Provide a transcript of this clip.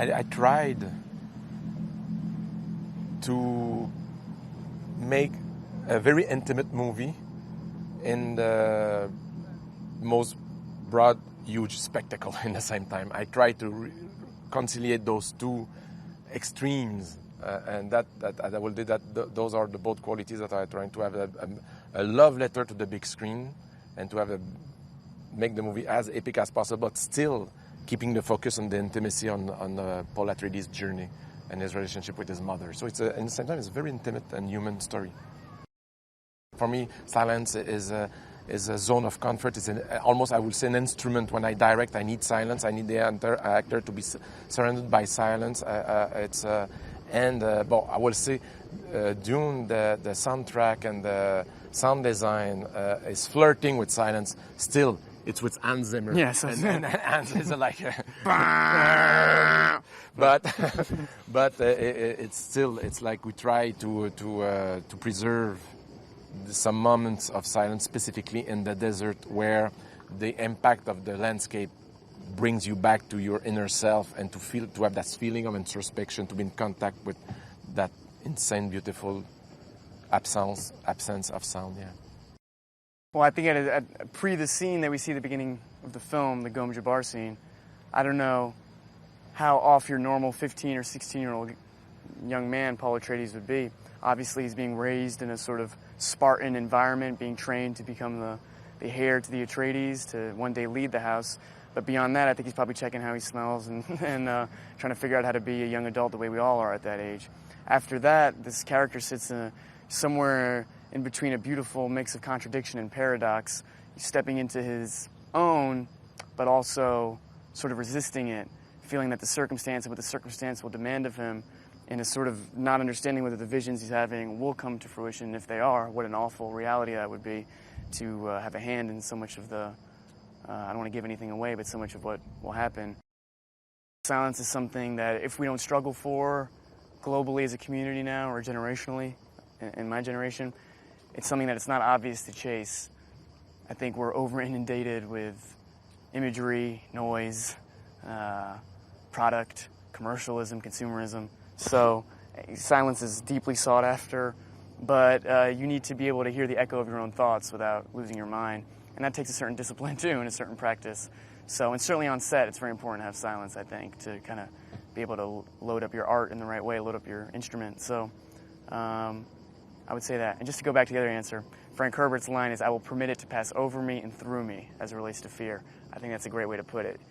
I tried to make a very intimate movie in the most broad, huge spectacle in the same time. I tried to conciliate those two extremes, and that I will do that. Those are the both qualities that I'm trying to have a love letter to the big screen, and to have make the movie as epic as possible, but still keeping the focus on the intimacy on Paul Atreides' journey and his relationship with his mother. So it's at the same time, it's a very intimate and human story. For me, silence is a zone of comfort. It's almost, I would say, an instrument. When I direct, I need silence. I need the actor to be surrounded by silence. But I will say, Dune, the soundtrack and the sound design is flirting with silence. Still, it's with Hans Zimmer. Yes, and Hans is like, but it's still, it's like we try to preserve some moments of silence, specifically in the desert, where the impact of the landscape brings you back to your inner self, and to have that feeling of introspection, to be in contact with that insane, beautiful absence of sound. Yeah. Well, I think at pre the scene that we see at the beginning of the film, the Gom Jabbar scene, I don't know how off your normal 15 or 16-year-old young man Paul Atreides would be. Obviously, he's being raised in a sort of Spartan environment, being trained to become the heir to the Atreides, to one day lead the house. But beyond that, I think he's probably checking how he smells and trying to figure out how to be a young adult the way we all are at that age. After that, this character sits somewhere in between a beautiful mix of contradiction and paradox, stepping into his own, but also sort of resisting it, feeling that the circumstance and what the circumstance will demand of him, and is sort of not understanding whether the visions he's having will come to fruition. If they are, what an awful reality that would be, to have a hand in so much of the, I don't want to give anything away, but so much of what will happen. Silence is something that if we don't struggle for globally as a community now, or generationally, in my generation, it's something that it's not obvious to chase. I think we're over-inundated with imagery, noise, product, commercialism, consumerism. So silence is deeply sought after, but you need to be able to hear the echo of your own thoughts without losing your mind. And that takes a certain discipline, too, and a certain practice. So, and certainly on set, it's very important to have silence, I think, to kind of be able to load up your art in the right way, load up your instrument. So I would say that. And just to go back to the other answer, Frank Herbert's line is, "I will permit it to pass over me and through me," as it relates to fear. I think that's a great way to put it.